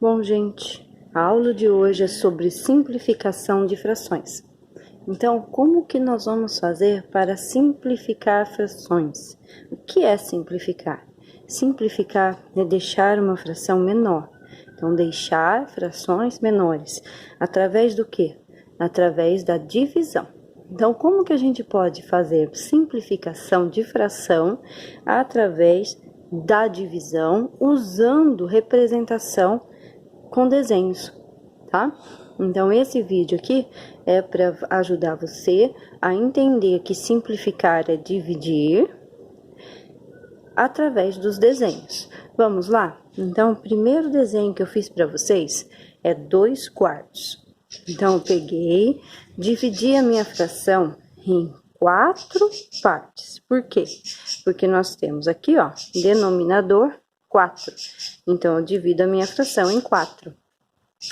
Bom, gente, a aula de hoje é sobre simplificação de frações. Então, como que nós vamos fazer para simplificar frações? O que é simplificar? Simplificar é deixar uma fração menor. Então, deixar frações menores. Através do quê? Através da divisão. Então, como que a gente pode fazer simplificação de fração através da divisão, usando representação com desenhos, tá? Então, esse vídeo aqui é para ajudar você a entender que simplificar é dividir através dos desenhos. Vamos lá? Então, o primeiro desenho que eu fiz para vocês é 2/4. Então, eu peguei, dividi a minha fração em 4 partes. Por quê? Porque nós temos aqui, ó, denominador 4. Então, eu divido a minha fração em 4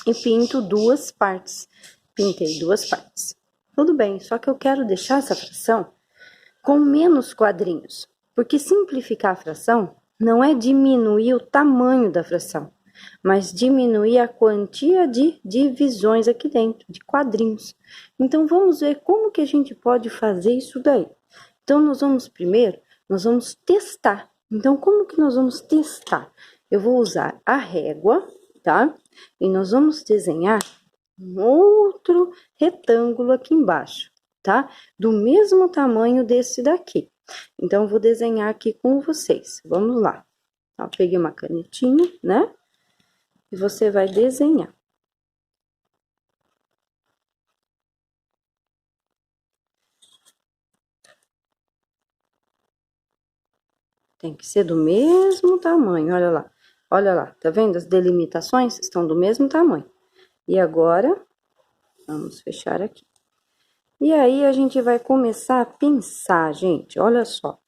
e pinto 2 partes. Pintei 2 partes. Tudo bem, só que eu quero deixar essa fração com menos quadrinhos, porque simplificar a fração não é diminuir o tamanho da fração, mas diminuir a quantia de divisões aqui dentro, de quadrinhos. Então, vamos ver como que a gente pode fazer isso daí. Então, nós vamos testar. Então, como que nós vamos testar? Eu vou usar a régua, tá? E nós vamos desenhar um outro retângulo aqui embaixo, tá? Do mesmo tamanho desse daqui. Então, eu vou desenhar aqui com vocês. Vamos lá. Ó, peguei uma canetinha, né? E você vai desenhar. Tem que ser do mesmo tamanho, olha lá. Olha lá, tá vendo? As delimitações estão do mesmo tamanho. E agora, vamos fechar aqui. E aí, a gente vai começar a pensar, gente, olha só.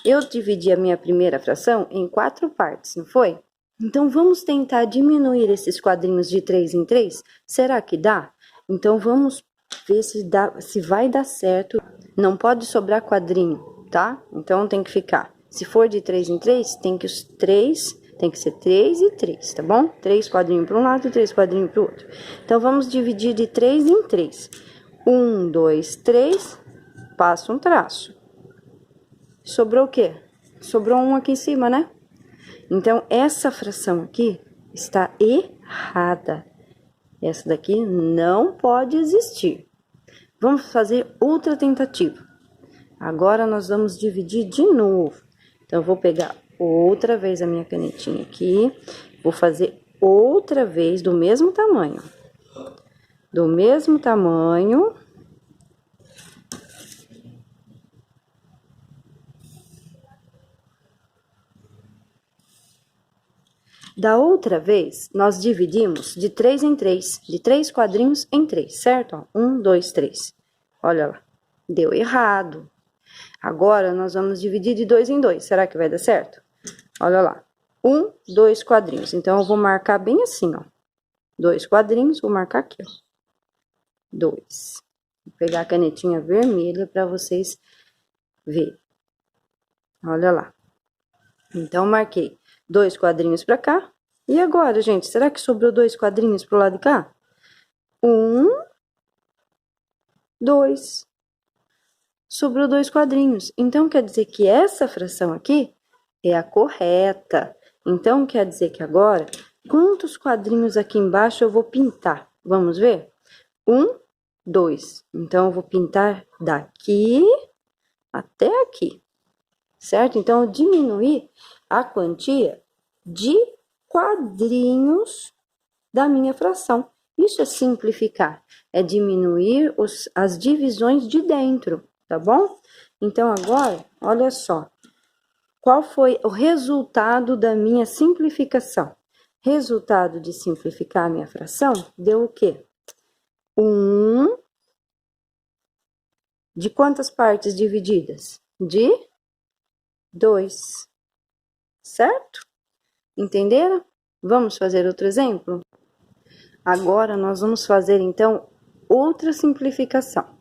Eu dividi a minha primeira fração em 4 partes, não foi? Então, vamos tentar diminuir esses quadrinhos de 3 em 3? Será que dá? Então, vamos ver se vai dar certo. Não pode sobrar quadrinho, tá? Então, tem que ficar. Se for de 3 em 3, tem que ser 3 e 3, tá bom? 3 quadrinhos para um lado e 3 quadrinhos para o outro. Então, vamos dividir de 3 em 3. 1, 2, 3, passa um traço. Sobrou o quê? Sobrou um aqui em cima, né? Então, essa fração aqui está errada. Essa daqui não pode existir. Vamos fazer outra tentativa. Agora, nós vamos dividir de novo. Então, eu vou pegar outra vez a minha canetinha aqui. Vou fazer outra vez do mesmo tamanho. Do mesmo tamanho. Da outra vez, nós dividimos de 3 em 3, de 3 quadrinhos em 3, certo? 1, 2, 3. Olha lá, deu errado. Agora, nós vamos dividir de 2 em 2, será que vai dar certo? Olha lá, 1, 2 quadrinhos. Então, eu vou marcar bem assim, ó. 2 quadrinhos, vou marcar aqui, ó. 2. Vou pegar a canetinha vermelha para vocês verem. Olha lá. Então, marquei 2 quadrinhos para cá. E agora, gente, será que sobrou 2 quadrinhos pro lado de cá? 1, 2. Sobrou 2 quadrinhos. Então, quer dizer que essa fração aqui é a correta. Então, quer dizer que agora, quantos quadrinhos aqui embaixo eu vou pintar? Vamos ver? 1, 2. Então, eu vou pintar daqui até aqui. Certo? Então, eu diminuí a quantia de quadrinhos da minha fração. Isso é simplificar, é diminuir as divisões de dentro, tá bom? Então, agora, olha só. Qual foi o resultado da minha simplificação? Resultado de simplificar a minha fração deu o quê? 1. De quantas partes divididas? De 2. Certo? Entenderam? Vamos fazer outro exemplo? Agora, nós vamos fazer, então, outra simplificação.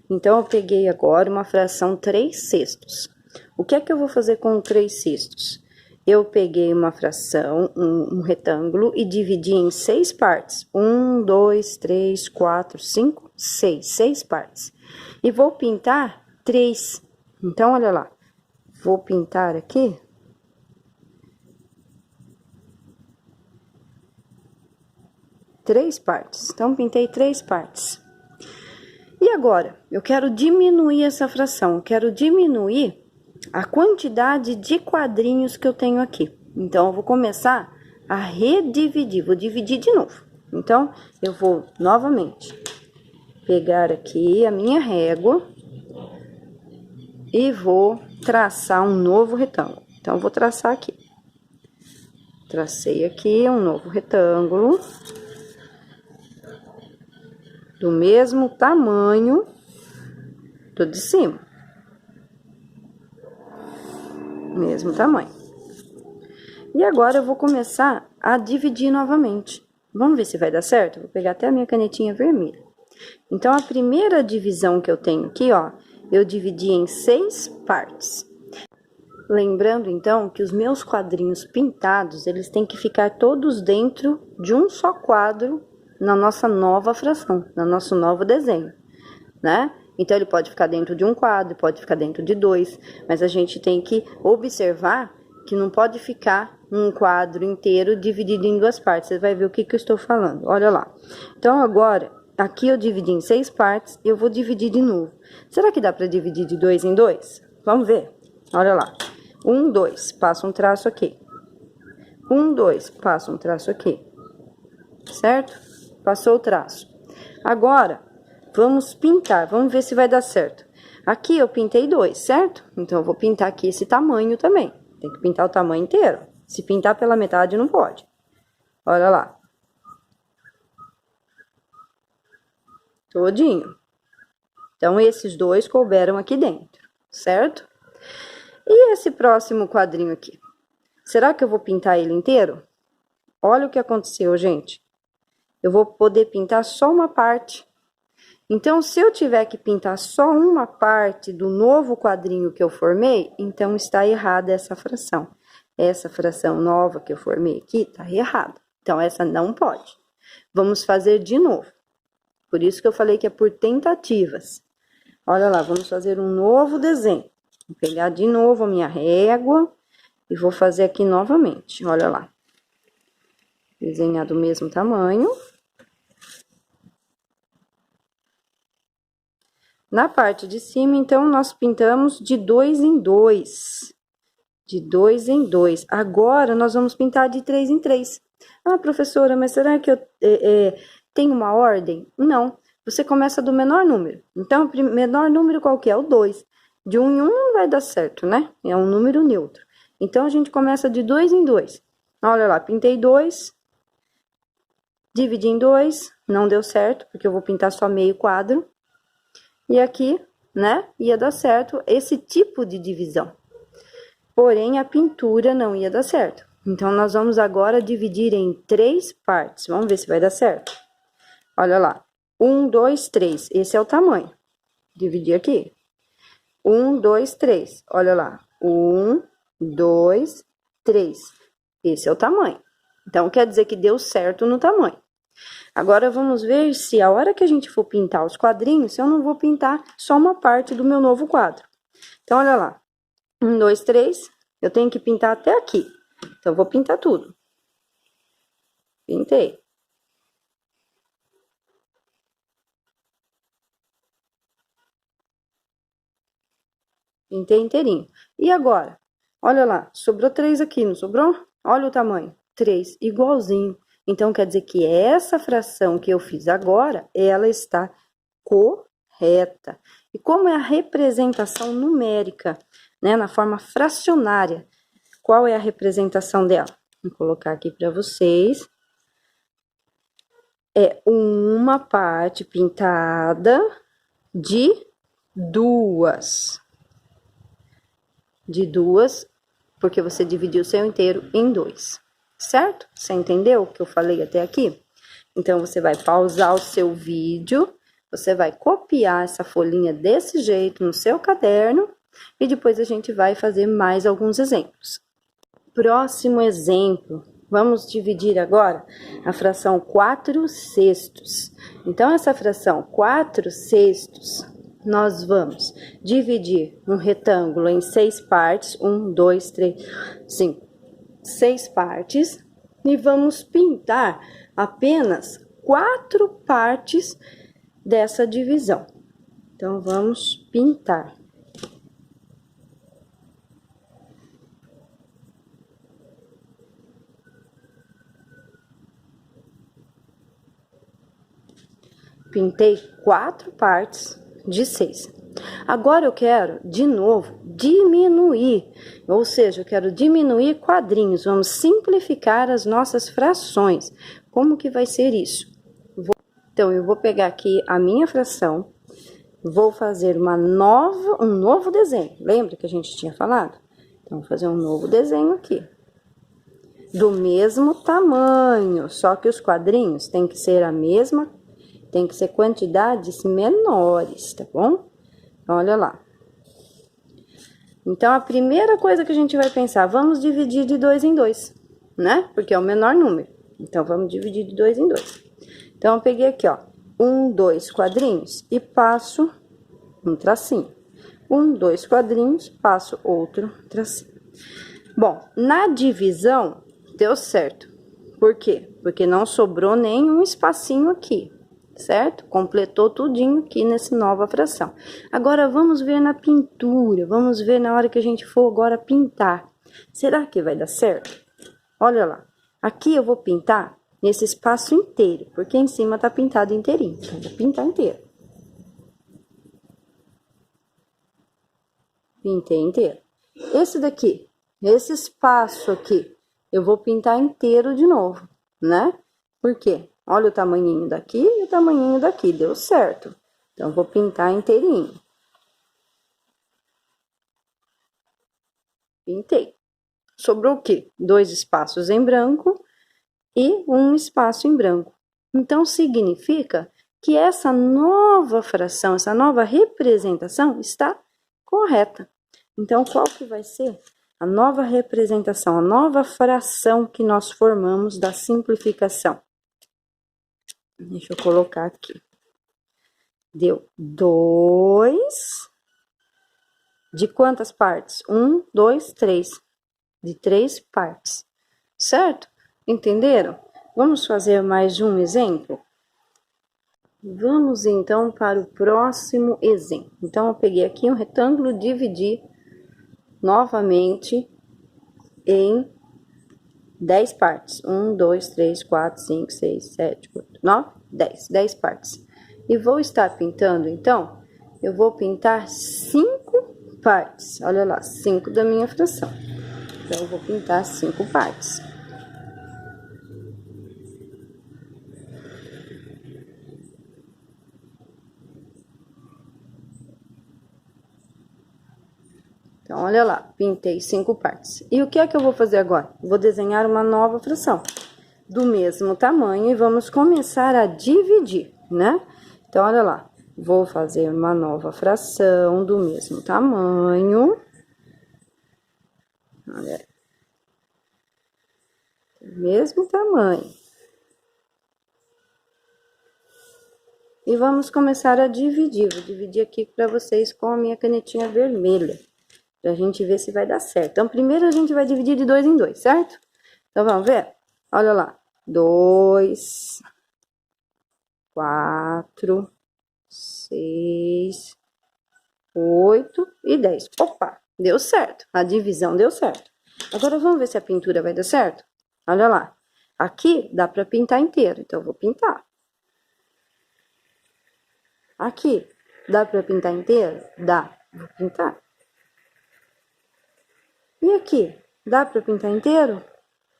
Então, eu peguei agora uma fração 3/6. O que é que eu vou fazer com 3/6? eu peguei uma fração, um retângulo, e dividi em 6 partes. 1, 2, 3, 4, 5, 6. 6 partes. E vou pintar 3. Então, olha lá. Vou pintar aqui. Três partes. Então, pintei 3 partes. E agora, eu quero diminuir essa fração. Eu quero diminuir a quantidade de quadrinhos que eu tenho aqui. Então, eu vou começar a redividir. Vou dividir de novo. Então, eu vou novamente pegar aqui a minha régua e vou traçar um novo retângulo. Então, eu vou traçar aqui. Tracei aqui um novo retângulo. Do mesmo tamanho do de cima. Mesmo tamanho. E agora eu vou começar a dividir novamente. Vamos ver se vai dar certo? Vou pegar até a minha canetinha vermelha. Então, a primeira divisão que eu tenho aqui, ó, eu dividi em 6 partes. Lembrando, então, que os meus quadrinhos pintados, eles têm que ficar todos dentro de um só quadro na nossa nova fração, no nosso novo desenho, né? Então, ele pode ficar dentro de um quadro, pode ficar dentro de 2, mas a gente tem que observar que não pode ficar um quadro inteiro dividido em 2 partes. Você vai ver o que eu estou falando, olha lá. Então, agora, aqui eu dividi em 6 partes, eu vou dividir de novo. Será que dá para dividir de 2 em 2? Vamos ver, olha lá. 1, 2, passa um traço aqui. 1, 2, passa um traço aqui, certo? Passou o traço. Agora, vamos pintar. Vamos ver se vai dar certo. Aqui eu pintei 2, certo? Então, eu vou pintar aqui esse tamanho também. Tem que pintar o tamanho inteiro. Se pintar pela metade, não pode. Olha lá. Todinho. Então, esses 2 couberam aqui dentro, certo? E esse próximo quadrinho aqui? Será que eu vou pintar ele inteiro? Olha o que aconteceu, gente. Eu vou poder pintar só uma parte. Então, se eu tiver que pintar só uma parte do novo quadrinho que eu formei, então está errada essa fração. Essa fração nova que eu formei aqui está errada. Então, essa não pode. Vamos fazer de novo. Por isso que eu falei que é por tentativas. Olha lá, vamos fazer um novo desenho. Vou pegar de novo a minha régua e vou fazer aqui novamente. Olha lá. Desenhar do mesmo tamanho. Na parte de cima, então, nós pintamos de 2 em 2. De 2 em 2. Agora, nós vamos pintar de 3 em 3. Ah, professora, mas será que eu tenho uma ordem? Não. Você começa do menor número. Então, o menor número qual que é? O 2. De 1 em 1 não vai dar certo, né? É um número neutro. Então, a gente começa de 2 em 2. Olha lá, pintei 2. Dividi em 2. Não deu certo, porque eu vou pintar só meio quadro. E aqui, né, ia dar certo esse tipo de divisão. Porém, a pintura não ia dar certo. Então, nós vamos agora dividir em 3 partes. Vamos ver se vai dar certo. Olha lá. 1, 2, 3. Esse é o tamanho. Dividir aqui. 1, 2, 3. Olha lá. 1, 2, 3. Esse é o tamanho. Então, quer dizer que deu certo no tamanho. Agora, vamos ver se a hora que a gente for pintar os quadrinhos, se eu não vou pintar só uma parte do meu novo quadro. Então, olha lá. 1, 2, 3. Eu tenho que pintar até aqui. Então, eu vou pintar tudo. Pintei. Pintei inteirinho. E agora? Olha lá. Sobrou 3 aqui, não sobrou? Olha o tamanho. 3, igualzinho. Então, quer dizer que essa fração que eu fiz agora, ela está correta. E como é a representação numérica, né, na forma fracionária, qual é a representação dela? Vou colocar aqui para vocês. É uma parte pintada de 2. De 2, porque você dividiu o seu inteiro em 2. Certo? Você entendeu o que eu falei até aqui? Então, você vai pausar o seu vídeo, você vai copiar essa folhinha desse jeito no seu caderno e depois a gente vai fazer mais alguns exemplos. próximo exemplo. Vamos dividir agora a fração 4/6. Então, essa fração 4/6, nós vamos dividir um retângulo em 6 partes. 1, 2, 3, 5, 6 partes. E vamos pintar apenas 4 partes dessa divisão. Então, vamos pintar. Pintei 4 partes de 6. Agora eu quero, de novo, diminuir, ou seja, eu quero diminuir quadrinhos. Vamos simplificar as nossas frações. Como que vai ser isso? Então, eu vou pegar aqui a minha fração, vou fazer um novo desenho. Lembra que a gente tinha falado? Então, vou fazer um novo desenho aqui. Do mesmo tamanho, só que os quadrinhos têm que ser a mesma, tem que ser quantidades menores, tá bom? Então, olha lá. Então, a primeira coisa que a gente vai pensar, vamos dividir de 2 em 2, né? Porque é o menor número. Então, vamos dividir de 2 em 2. Então, eu peguei aqui, ó, 1, 2 quadrinhos e passo um tracinho. 1, 2 quadrinhos, passo outro tracinho. Bom, na divisão, deu certo. Por quê? Porque não sobrou nenhum espacinho aqui, certo? Completou tudinho aqui nessa nova fração. Agora, vamos ver na pintura, vamos ver na hora que a gente for agora pintar. Será que vai dar certo? Olha lá, aqui eu vou pintar nesse espaço inteiro, porque em cima tá pintado inteirinho. Então, vou pintar inteiro. Pintei inteiro. Esse daqui, esse espaço aqui, eu vou pintar inteiro de novo, né? Por quê? Olha o tamanhinho daqui e o tamanhinho daqui, deu certo. Então, vou pintar inteirinho. Pintei. Sobrou o quê? 2 espaços em branco e um espaço em branco. Então, significa que essa nova fração, essa nova representação está correta. Então, qual que vai ser a nova representação, a nova fração que nós formamos da simplificação? Deixa eu colocar aqui. Deu 2. De quantas partes? 1, 2, 3. De 3 partes. Certo? Entenderam? Vamos fazer mais um exemplo? Vamos então para o próximo exemplo. Então, eu peguei aqui um retângulo, dividi novamente em 10 partes. 1, 2, 3, 4, 5, 6, 7, 8, 9, 10. 10 partes. E vou estar pintando, então, eu vou pintar 5 partes. Olha lá, 5 da minha fração. Então, eu vou pintar 5 partes. Então, olha lá, pintei 5 partes. E o que é que eu vou fazer agora? Vou desenhar uma nova fração do mesmo tamanho e vamos começar a dividir, né? Então, olha lá, vou fazer uma nova fração do mesmo tamanho. Olha aí. Mesmo tamanho. E vamos começar a dividir. Vou dividir aqui para vocês com a minha canetinha vermelha, pra gente ver se vai dar certo. Então, primeiro a gente vai dividir de 2 em 2, certo? Então, vamos ver? Olha lá. 2, 4, 6, 8 e 10. Opa, deu certo. A divisão deu certo. Agora, vamos ver se a pintura vai dar certo? Olha lá. Aqui dá pra pintar inteiro, então eu vou pintar. Aqui, dá pra pintar inteiro? Dá. Vou pintar. E aqui, dá pra pintar inteiro?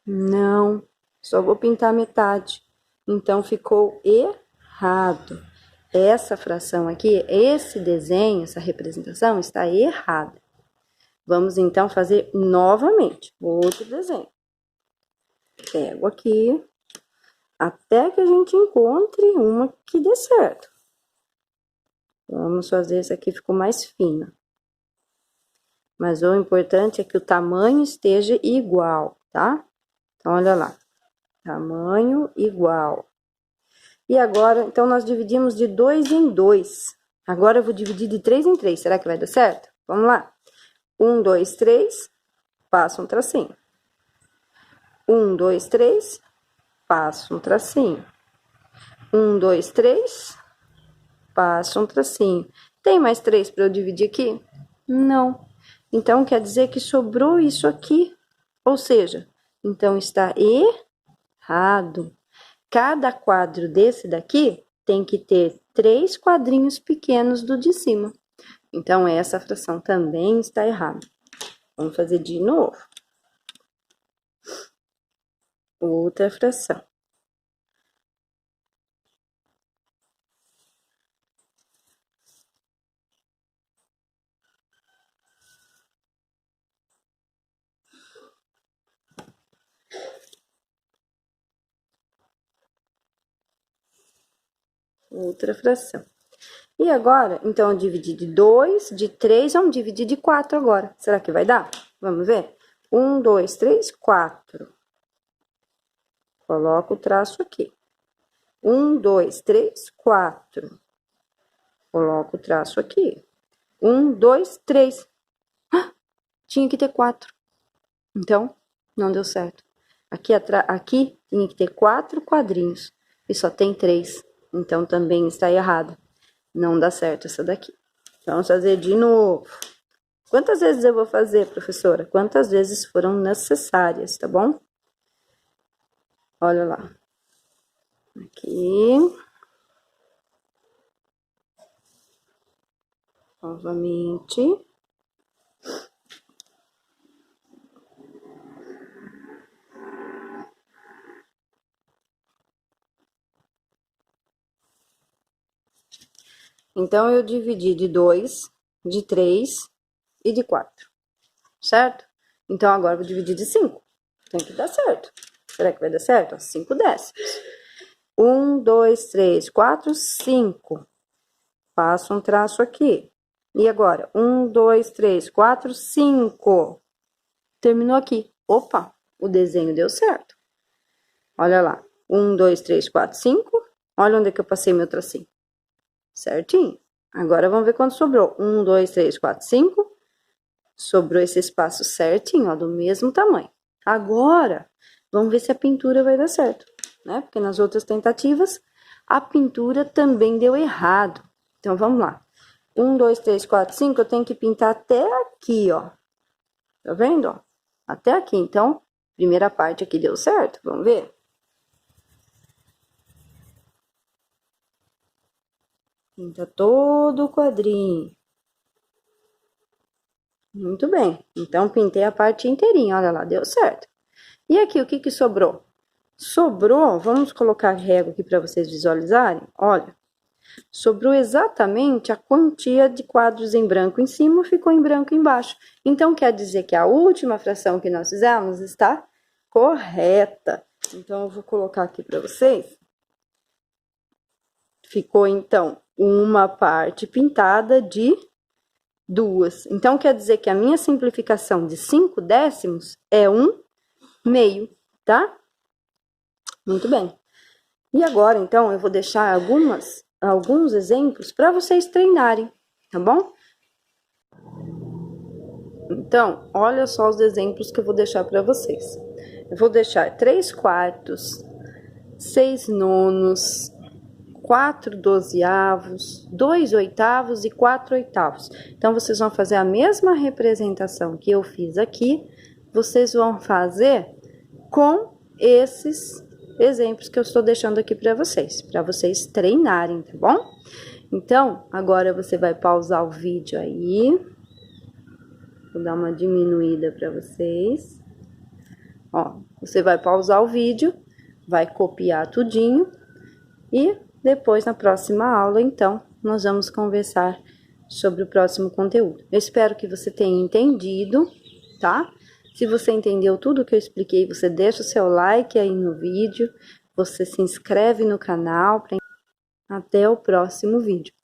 Não, só vou pintar metade. Então, ficou errado. Essa fração aqui, esse desenho, essa representação está errada. Vamos, então, fazer novamente outro desenho. Pego aqui, até que a gente encontre uma que dê certo. Vamos fazer essa aqui, ficou mais fina. Mas o importante é que o tamanho esteja igual, tá? Então, olha lá. Tamanho igual. E agora, então, nós dividimos de 2 em 2. Agora, eu vou dividir de 3 em 3. Será que vai dar certo? Vamos lá. 1, 2, 3. Passa um tracinho. 1, 2, 3. Passa um tracinho. 1, 2, 3. Passa um tracinho. Tem mais 3 para eu dividir aqui? Não. Então, quer dizer que sobrou isso aqui. Ou seja, então está errado. Cada quadro desse daqui tem que ter 3 quadrinhos pequenos do de cima. Então, essa fração também está errada. Vamos fazer de novo. Outra fração. Outra fração. E agora, então, eu dividi de 2, de 3, vamos dividir de 4 agora. Será que vai dar? Vamos ver? 1, 2, 3, 4. Coloco o traço aqui. 1, 2, 3, 4. Coloco o traço aqui. 1, 2, 3. Ah, tinha que ter 4. Então, não deu certo. Aqui tinha que ter 4 quadrinhos. E só tem 3. Então, também está errado. Não dá certo essa daqui. Vamos fazer de novo. Quantas vezes eu vou fazer, professora? Quantas vezes foram necessárias, tá bom? Olha lá. Aqui. Novamente. Então, eu dividi de 2, de 3 e de 4, certo? Então, agora eu vou dividir de 5. Tem que dar certo. Será que vai dar certo? 5 décimos. 1, 2, 3, 4, 5. Passo um traço aqui. E agora? 1, 2, 3, 4, 5. Terminou aqui. Opa, o desenho deu certo. Olha lá. 1, 2, 3, 4, 5. Olha onde é que eu passei meu tracinho. Certinho. Agora, vamos ver quanto sobrou. 1, 2, 3, 4, 5. Sobrou esse espaço certinho, ó, do mesmo tamanho. Agora, vamos ver se a pintura vai dar certo, né? Porque nas outras tentativas, a pintura também deu errado. Então, vamos lá. 1, 2, 3, 4, 5, eu tenho que pintar até aqui, ó. Tá vendo, ó? Até aqui. Então, primeira parte aqui deu certo. Vamos ver? Pinta todo o quadrinho. Muito bem. Então, pintei a parte inteirinha. Olha lá, deu certo. E aqui, o que que sobrou? Sobrou, vamos colocar régua aqui para vocês visualizarem. Olha, sobrou exatamente a quantia de quadros em branco em cima, ficou em branco embaixo. Então, quer dizer que a última fração que nós fizemos está correta. Então, eu vou colocar aqui para vocês. Ficou, então, uma parte pintada de 2. Então, quer dizer que a minha simplificação de 5 décimos é 1/2, tá? Muito bem. E agora, então, eu vou deixar alguns exemplos para vocês treinarem, tá bom? Então, olha só os exemplos que eu vou deixar para vocês. Eu vou deixar 3/4, 6/9, 4/12, 2/8 e 4/8. Então, vocês vão fazer a mesma representação que eu fiz aqui, vocês vão fazer com esses exemplos que eu estou deixando aqui para vocês treinarem, tá bom? Então, agora você vai pausar o vídeo aí. Vou dar uma diminuída para vocês. Ó, você vai pausar o vídeo, vai copiar tudinho e depois, na próxima aula, então, nós vamos conversar sobre o próximo conteúdo. Eu espero que você tenha entendido, tá? Se você entendeu tudo que eu expliquei, você deixa o seu like aí no vídeo, você se inscreve no canal. Até o próximo vídeo.